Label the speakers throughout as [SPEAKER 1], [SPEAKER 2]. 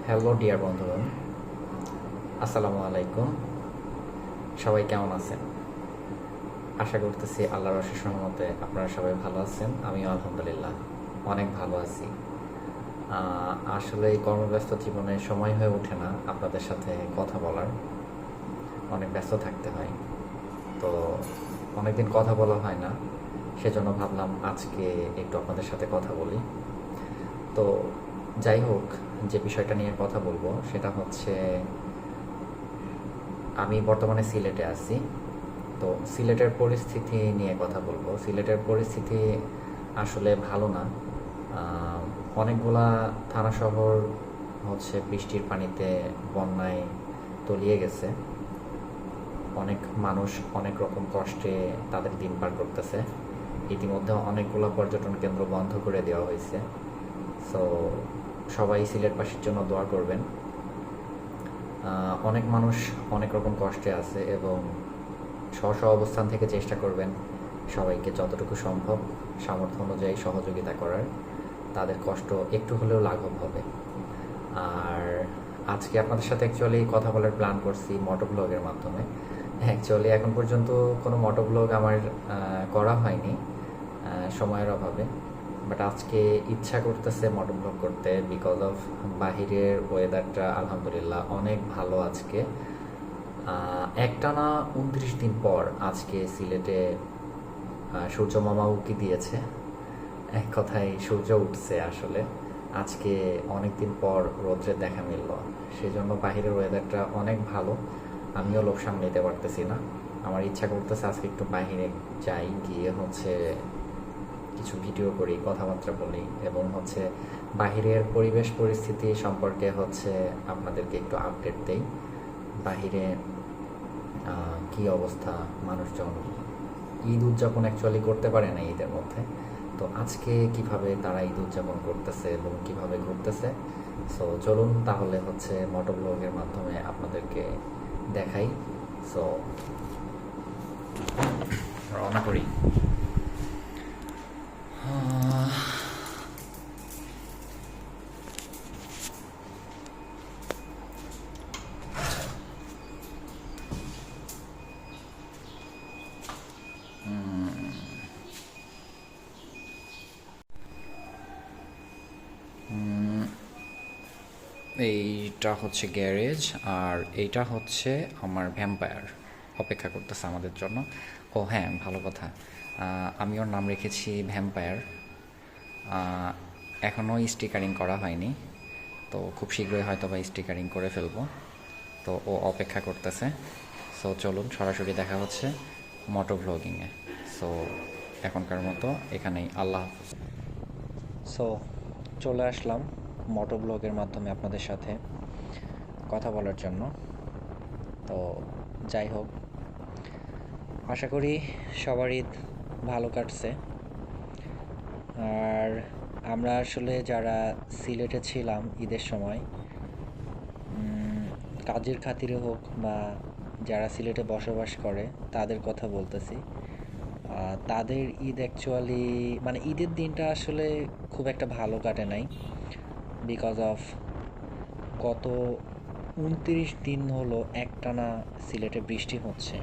[SPEAKER 1] Hello dear বন্ধুগণ, আসসালামু আলাইকুম। সবাই কেমন আছেন? আশা করতেছি আল্লাহর অশেষ রহমতে আপনারা সবাই ভালো আছেন। আমিও আলহামদুলিল্লাহ অনেক ভালো আছি। আসলে এই কর্মব্যস্ত জীবনে সময় হয়ে ওঠে না আপনাদের সাথে কথা বলার, অনেক ব্যস্ত থাকতে হয়। তো অনেকদিন কথা বলা হয় না, সেজন্য ভাবলাম আজকে একটু আপনাদের সাথে কথা বলি। তো যাই হোক, যে বিষয়টা নিয়ে কথা বলবো সেটা হচ্ছে, আমি বর্তমানে সিলেটে আছি। তো সিলেটের পরিস্থিতি নিয়ে কথা বলবো। সিলেটের পরিস্থিতি আসলে ভালো না। অনেকগুলা থানা শহর হচ্ছে বৃষ্টির পানিতে, বন্যায় তলিয়ে গেছে। অনেক মানুষ অনেক রকম কষ্টে তাদের দিন পার করতেছে। ইতিমধ্যে অনেকগুলো পর্যটন কেন্দ্র বন্ধ করে দেওয়া হয়েছে। সো সবাই সিলেটবাসীর জন্য দোয়া করবেন। অনেক মানুষ অনেক রকম কষ্টে আছে এবং স্ব অবস্থান থেকে চেষ্টা করবেন সবাইকে যতটুকু সম্ভব সামর্থ্য অনুযায়ী সহযোগিতা করার। তাদের কষ্ট একটু হলেও লাঘব হবে। আর আজকে আপনাদের সাথে অ্যাকচুয়ালি কথা বলার প্ল্যান করছি মোটো ব্লগের মাধ্যমে। অ্যাকচুয়ালি এখন পর্যন্ত কোনো মোটো ব্লগ আমার করা হয়নি সময়ের অভাবে। বাট আজকে ইচ্ছা করতেছে মোটো ব্লগ করতে, বিকজ অফ বাহিরের ওয়েদারটা আলহামদুলিল্লাহ অনেক ভালো আজকে। একটানা 29 দিন পর আজকে সিলেটে সূর্য মামা উঁকি দিয়েছে। এক কথায় সূর্য উঠছে আসলে। আজকে অনেক দিন পর রৌদ্রের দেখা মিলল, সেই জন্য বাহিরের ওয়েদারটা অনেক ভালো। আমিও লোভ সামলাতে পারতেছি না। আমার ইচ্ছা করতেছে আজকে একটু বাহিরে যাই, গিয়ে হচ্ছে কিছু ভিডিও করি, কথাবার্তা বলি এবং হচ্ছে বাহিরের পরিবেশ পরিস্থিতি সম্পর্কে হচ্ছে আপনাদেরকে একটু আপডেট দেই। বাহিরে কি অবস্থা, মানুষজন ঈদ উদযাপন অ্যাকচুয়ালি করতে পারে না ঈদের মধ্যে। তো আজকে কিভাবে তারা ঈদ উদযাপন করতেছে এবং কিভাবে ঘুরতেছে, সো চলুন তাহলে হচ্ছে মোটো ব্লগের মাধ্যমে আপনাদেরকে দেখাই। সো রওনা করি। এইটা হচ্ছে গ্যারেজ, আর এইটা হচ্ছে আমার ভ্যাম্পায়ার অপেক্ষা করতেছে আমাদের জন্য। ও হ্যাঁ, ভালো কথা, আমি ওর নাম রেখেছি ভ্যাম্পায়ার। এখনও স্টিকারিং করা হয়নি, তো খুব শীঘ্রই হয়তো বা স্টিকারিং করে ফেলবো। তো ও অপেক্ষা করতেছে। সো চলুন সরাসরি দেখা হচ্ছে মোটো ভ্লগিংয়ে। সো এখনকার মতো এখানেই, আল্লাহ হাফিজ। সো চলে আসলাম মোটো ব্লগের মাধ্যমে আপনাদের সাথে কথা বলার জন্য। তো যাই হোক, আশা করি সবার ঈদ ভালো কাটছে। আর আমরা আসলে যারা সিলেটে ছিলাম ঈদের সময়, কাজের খাতিরে হোক বা যারা সিলেটে বসবাস করে তাদের কথা বলতেছি। তাদের ঈদ অ্যাকচুয়ালি, মানে ঈদের দিনটা আসলে খুব একটা ভালো কাটে নাই, বিকজ অফ গত 29 দিন হলো একটানা সিলেটে বৃষ্টি হচ্ছে।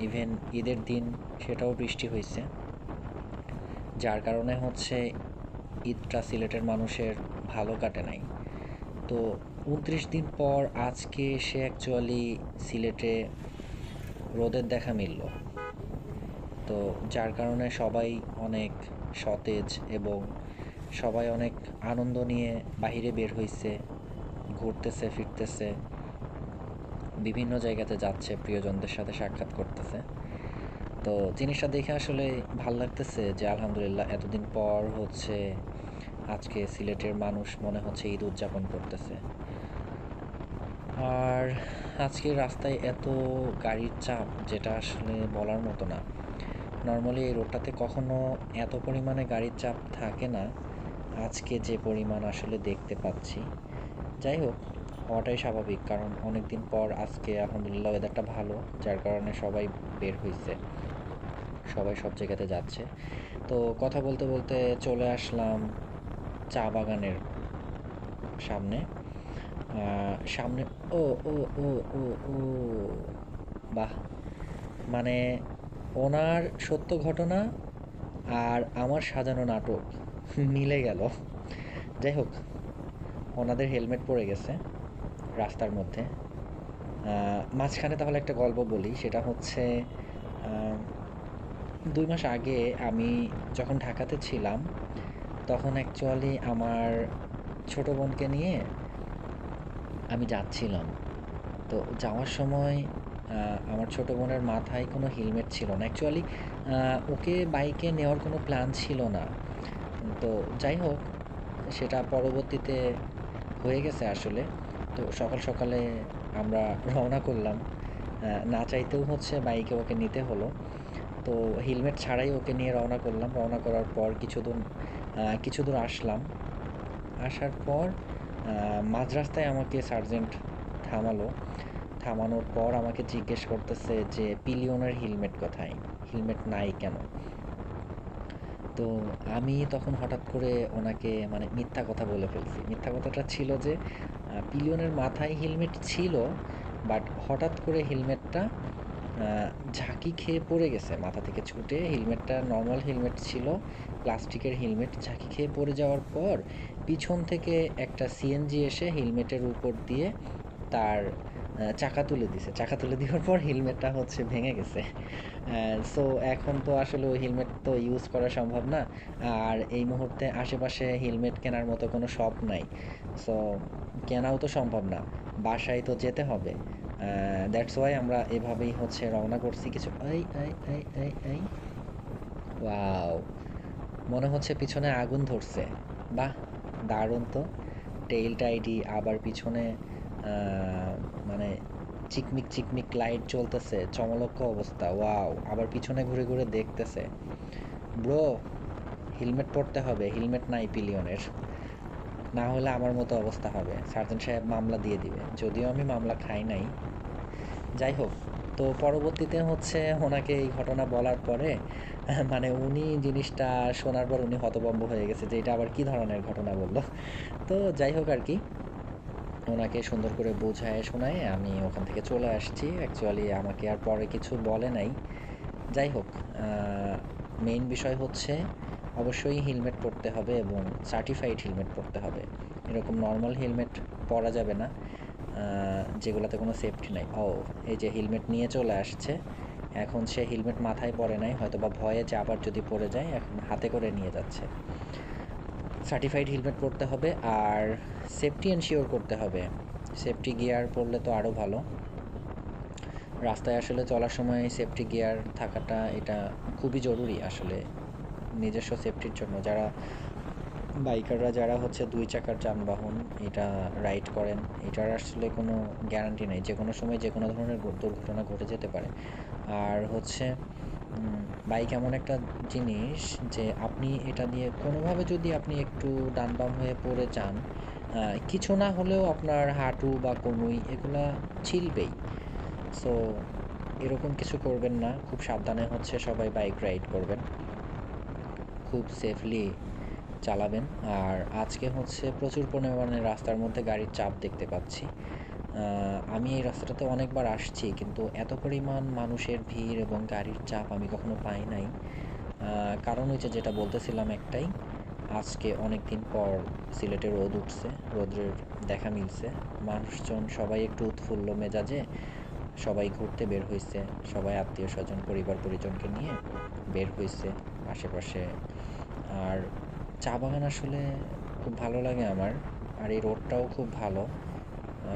[SPEAKER 1] ইভেন ঈদের দিন সেটাও বৃষ্টি হয়েছে, যার কারণে হচ্ছে ঈদটা সিলেটের মানুষের ভালো কাটে নাই। তো 29 দিন পর আজকে এসে অ্যাকচুয়ালি সিলেটে রোদের দেখা মিলল। তো যার কারণে সবাই অনেক সতেজ এবং সবাই অনেক আনন্দ নিয়ে বাহিরে বের হইছে, ঘুরতেছে ফিরতেছে, বিভিন্ন জায়গাতে যাচ্ছে, প্রিয়জনদের সাথে সাক্ষাৎ করতেছে। তো জিনিসটা দেখে আসলে ভাল লাগতেছে যে আলহামদুলিল্লাহ এতদিন পর হচ্ছে আজকে সিলেটের মানুষ মনে হচ্ছে ঈদ উদযাপন করতেছে। আর আজকে রাস্তায় এত গাড়ির চাপ, যেটা আসলে বলার মতো না। নর্মালি এই রোডটাতে কখনো এত পরিমাণে গাড়ির চাপ থাকে না, আজকে যে পরিমাণ আসলে দেখতে পাচ্ছি। যাই হোক, হওয়াটাই স্বাভাবিক, কারণ অনেক দিন পর আজকে আলহামদুলিল্লাহ ওয়েদারটা ভালো, যার কারণে সবাই বের হইছে, সবাই সব জায়গাতে যাচ্ছে। তো কথা বলতে বলতে চলে আসলাম চা বাগানের সামনে। সামনে ও ও ও ও ও বাহ! মানে ওনার সত্য ঘটনা আর আমার সাজানো নাটক মিলে গেল। যাই হোক, ওনাদের হেলমেট পড়ে গেছে রাস্তার মধ্যে। মাঝখানে তাহলে একটা গল্প বলি, সেটা হচ্ছে আ ২ মাস আগে আমি যখন ঢাকাতে ছিলাম, তখন অ্যাকচুয়ালি আমার ছোট বোনকে নিয়ে আমি যাচ্ছিলাম। তো যাওয়ার সময় আমার ছোট বোনের মাথায় কোনো হেলমেট ছিল না। অ্যাকচুয়ালি ওকে বাইকে নেওয়ার কোনো প্ল্যান ছিল না। তো যাই হোক, সেটা পরবর্তীতে হয়ে গেছে আসলে। তো সকাল সকালে আমরা রওনা করলাম। না চাইতেও হচ্ছে বাইকে ওকে নিতে হলো। তো হেলমেট ছাড়াই ওকে নিয়ে রওনা করলাম। রওনা করার পর কিছু দূর আসলাম। আসার পর মাঝ রাস্তায় আমাকে সার্জেন্ট থামালো। থামানোর পর আমাকে জিজ্ঞেস করতেছে যে পিলিয়নের হেলমেট কোথায়? হেলমেট নাই কেন? তো আমি তখন হঠাৎ করে ওনাকে মানে মিথ্যা কথা বলে ফেলছি। মিথ্যা কথাটা ছিল যে পিলিয়নের মাথায় হেলমেট ছিল, বাট হঠাৎ করে হেলমেটটা আ ঝাঁকি খেয়ে পড়ে গেছে মাথা থেকে ছুটে। হেলমেটটা নরমাল হেলমেট ছিল, প্লাস্টিকের হেলমেট। ঝাঁকি খেয়ে পড়ে যাওয়ার পর পিছন থেকে একটা সিএনজি এসে হেলমেটের উপর দিয়ে তার চাকা তুলে দিছে। চাকা তুলে দেওয়ার পর হেলমেটটা হচ্ছে ভেঙে গেছে। সো এখন তো আসলে ওই হেলমেট তো ইউজ করা সম্ভব না। আর এই মুহূর্তে আশেপাশে হেলমেট কেনার মতো কোনো শপ নাই। সো কেনাও তো সম্ভব না। বাসায় তো যেতে হবে। দ্যাটস ওয়াই আমরা এভাবেই হচ্ছে রওনা করছি কিছু এই ওয়াও! মনে হচ্ছে পিছনে আগুন ধরছে। বাহ! দারুণ তো। টেইল টাইডি আবার পিছনে আ মানে চিকমিক, চিকমিক লাইট জ্বলতেছে। চমলক্ষ অবস্থা। ওয়াও! আবার পিছনে ঘুরে, ঘুরে দেখতেছে। ব্রো, হেলমেট পড়তে হবে। হেলমেট নাই পিলিয়নের। না হলে আমার মতো অবস্থা হবে। সার্জেন্ট সাহেব মামলা দিয়ে দিবে। যদিও আমি মামলা খাই নাই। যাই হোক, তো পরবর্তীতে হচ্ছে ওনাকে এই ঘটনা বলার পরে মানে উনি জিনিসটা শোনার পর উনি হতভম্ব হয়ে গেছে যে এটা আবার কি ধরনের ঘটনা বলল। তো যাই হোক আর কি, ওনাকে সুন্দর করে বোঝায় শোনায় আমি ওখান থেকে চলে আসছি। অ্যাকচুয়ালি আমাকে আর পরে কিছু বলে নাই। যাই হোক, মেইন বিষয় হচ্ছে অবশ্যই হেলমেট পরতে হবে এবং সার্টিফাইড হেলমেট পরতে হবে। এরকম নর্মাল হেলমেট পরা যাবে না যেগুলোতে কোনো সেফটি নাই। ও, এই যে হেলমেট নিয়ে চলে আসছে। এখন সে হেলমেট মাথায় পরে নাই, হয়তো বা ভয়ে যে আবার যদি পড়ে যায়, এখন হাতে করে নিয়ে যাচ্ছে। সার্টিফাইড হেলমেট পরতে হবে আর সেফটি এনশিওর করতে হবে। সেফটি গিয়ার পরলে তো আরও ভালো। রাস্তায় আসলে চলার সময় সেফটি গিয়ার থাকাটা এটা খুবই জরুরি আসলে নিজস্ব সেফটির জন্য। বাইকাররা যারা হচ্ছে ২ চাকার যানবাহন এটা রাইড করেন, এটার আসলে কোনো গ্যারান্টি নাই। যেকোনো সময় যেকোনো ধরনের দুর্ঘটনা ঘটে যেতে পারে। আর হচ্ছে বাইক এমন একটা জিনিস যে আপনি এটা দিয়ে কোনোভাবে যদি আপনি একটু ডান বাম হয়ে পড়ে যান, কিছু না হলেও আপনার হাঁটু বা কনুই এগুলা ছিলবেই। সো এরকম কিছু করবেন না। খুব সাবধানে হচ্ছে সবাই বাইক রাইড করবেন। খুব সেফলি চালাবেন। আর আজকে হচ্ছে প্রচুর পরিমাণে রাস্তার মধ্যে গাড়ির চাপ দেখতে পাচ্ছি। আমি এই রাস্তাটাতে অনেকবার আসছি কিন্তু এত পরিমাণ মানুষের ভিড় এবং গাড়ির চাপ আমি কখনো পাই নাই। কারণ ওই যে যেটা বলতেছিলাম একটাই, আজকে অনেক দিন পর সিলেটে রোদ উঠছে, রৌদ্রের দেখা মিলছে। মানুষজন সবাই একটু উৎফুল্ল মেজাজে সবাই ঘুরতে বের হইছে। সবাই আত্মীয়স্বজন, পরিবার-পরিজনকে নিয়ে বের হইছে আশেপাশে। আর চা বাগান আসলে খুব ভালো লাগে আমার। আর এই রোডটাও খুব ভালো।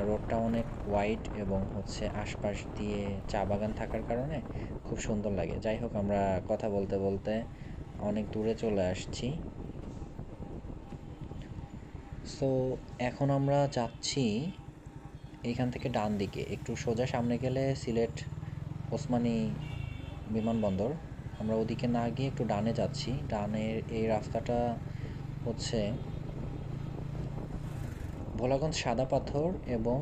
[SPEAKER 1] রোডটা অনেক ওয়াইড এবং হচ্ছে আশপাশ দিয়ে চা বাগান থাকার কারণে খুব সুন্দর লাগে। যাই হোক, আমরা কথা বলতে, বলতে অনেক দূরে চলে আসছি। সো এখন আমরা যাচ্ছি এইখান থেকে ডান দিকে। একটু সোজা সামনে গেলে সিলেট ওসমানী বিমানবন্দর। আমরা ওদিকে না গিয়ে একটু ডানে যাচ্ছি। ডানের এই রাস্তাটা হচ্ছে ভোলাগঞ্জ সাদা পাথর এবং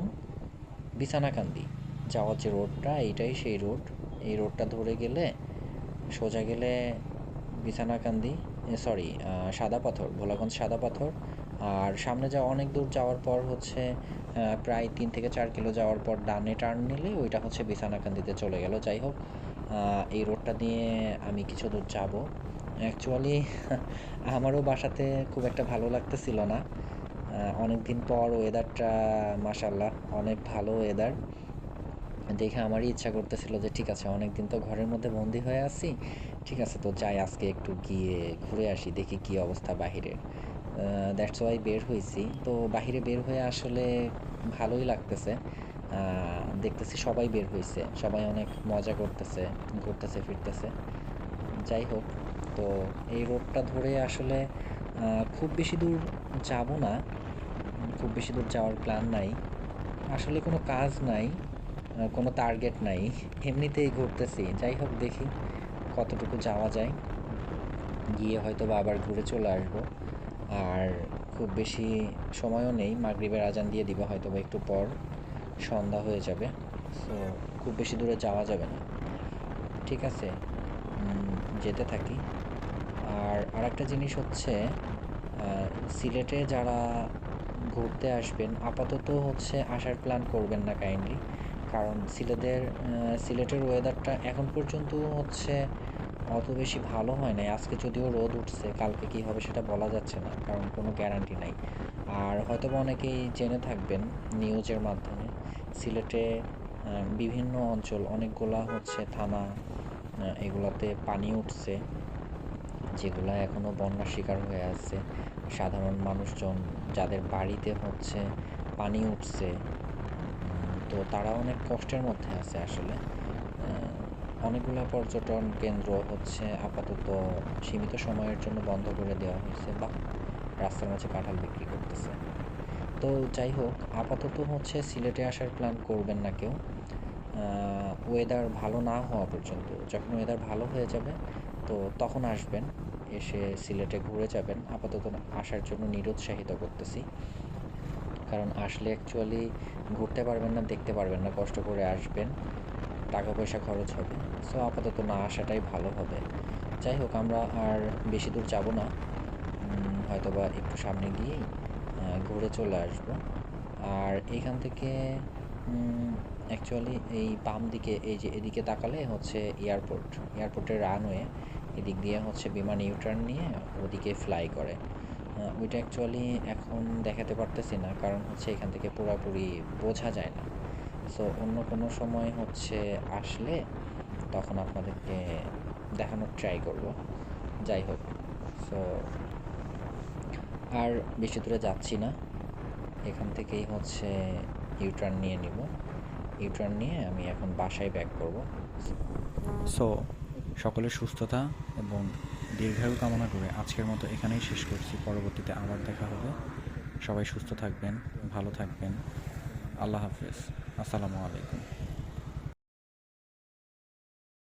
[SPEAKER 1] বিছানাকান্দি যাওয়ার যে রোডটা, এইটাই সেই রোড। এই রোডটা ধরে গেলে সোজা গেলে বিছানাকান্দি, সরি, সাদা পাথর, ভোলাগঞ্জ সাদা পাথর। আর সামনে যাওয়া অনেক দূর যাওয়ার পর হচ্ছে প্রায় 3 থেকে 4 কিলো যাওয়ার পর ডানে টার্ন নিলে ওইটা হচ্ছে বিছানাকান্দিতে চলে গেল। যাই হোক, এই রোডটা দিয়ে আমি কিছু দূর যাব। অ্যাকচুয়ালি আমারও বাসাতে খুব একটা ভালো লাগতেছিল না। অনেক দিন পর ওয়েদারটা মাশাআল্লাহ অনেক ভালো ওয়েদার দেখে আমারই ইচ্ছা করতেছিল যে ঠিক আছে, অনেক দিন তো ঘরের মধ্যে বন্দি হয়ে আছি, ঠিক আছে তো যাই আজকে একটু গিয়ে ঘুরে আসি, দেখি কি অবস্থা বাহিরের। দ্যাটস ওয়াই বের হয়েছি। তো বাহিরে বের হয়ে আসলে ভালোই লাগতেছে। দেখতেছি সবাই বের হয়েছে, সবাই অনেক মজা করতেছে, ঘুরতেছে ফিরতেছে। যাই হোক, তো এই রোডটা ধরে আসলে খুব বেশি দূর যাব না, খুব বেশি দূর যাওয়ার প্ল্যান নাই। আসলে কোনো কাজ নাই, কোনো টার্গেট নাই, এমনিতেই ঘুরতেছি। যাই হোক, দেখি কতটুকু যাওয়া যায়, গিয়ে হয়তো বা আবার ঘুরে চলে আসবো। আর খুব বেশি সময়ও নেই, মাগরিবের আজান দিয়ে দিবে হয়তো বা একটু পর, সন্ধ্যা হয়ে যাবে। সো খুব বেশি দূরে যাওয়া যাবে না, ঠিক আছে। যেতে থাকি। আর আরেকটা জিনিস হচ্ছে, সিলেটে যারা ঘুরতে আসবেন আপাতত হচ্ছে আসার প্ল্যান করবেন না কাইন্ডলি। কারণ সিলেটের ওয়েদারটা এখন পর্যন্ত হচ্ছে অত বেশি ভালো হয় নাই। আজকে যদিও রোদ উঠছে, কালকে কী হবে সেটা বলা যাচ্ছে না, কারণ কোনো গ্যারান্টি নাই। আর হয়তোবা অনেকেই জেনে থাকবেন নিউজের মাধ্যমে, সিলেটে বিভিন্ন অঞ্চল, অনেকগুলা হচ্ছে থানা, এগুলাতে পানি উঠছে, যেগুলা এখনও বন্যার শিকার হয়ে আছে। সাধারণ মানুষজন যাদের বাড়িতে হচ্ছে পানি উঠছে, তো তারা অনেক কষ্টের মধ্যে আছে আসলে। অনেকগুলো পর্যটন কেন্দ্র হচ্ছে আপাতত সীমিত সময়ের জন্য বন্ধ করে দেওয়া হয়েছে, বা রাস্তার মাঝে কাঁঠাল বিক্রি করতেছে। তো যাই হোক, আপাতত হচ্ছে সিলেটে আসার প্ল্যান করবেন না কেউ, ওয়েদার ভালো না হওয়া পর্যন্ত। যখন ওয়েদার ভালো হয়ে যাবে তো তখন আসবেন, এসে সিলেটে ঘুরে যাবেন। আপাতত আসার জন্য নিরুৎসাহিত করতেছি, কারণ আসলে অ্যাকচুয়ালি ঘুরতে পারবেন না, দেখতে পারবেন না, কষ্ট করে আসবেন, টাকা পয়সা খরচ হবে। সো আপাতত না আসাটাই ভালো হবে। যাই হোক, আমরা আর বেশি দূর যাব না, হয়তোবা একটু সামনে গিয়েই ঘুরে চলে আসবো। আর এইখান থেকে অ্যাকচুয়ালি এই বাম দিকে, এই যে এদিকে তাকালে হচ্ছে এয়ারপোর্টের রানওয়ে, এদিক দিয়ে হচ্ছে বিমান ইউটার্ন নিয়ে ওদিকে ফ্লাই করে। ওইটা অ্যাকচুয়ালি এখন দেখাতে পারতেছি না, কারণ হচ্ছে এখান থেকে পুরোপুরি বোঝা যায় না। সো অন্য কোনো সময় হচ্ছে আসলে তখন আপনাদেরকে দেখানোর ট্রাই করব। যাই হোক, সো আর বেশি দূরে যাচ্ছি না, এখান থেকেই হচ্ছে ইউটার্ন নিয়ে নিব। ইউটার্ন নিয়ে আমি এখন বাসায় ব্যাক করব। সো সকলের সুস্থতা এবং দীর্ঘায়ু কামনা করে আজকের মতো এখানেই শেষ করছি। পরবর্তীতে আবার দেখা হবে। সবাই সুস্থ থাকবেন, ভালো থাকবেন। আল্লাহ হাফেজ। আসসালামু আলাইকুম।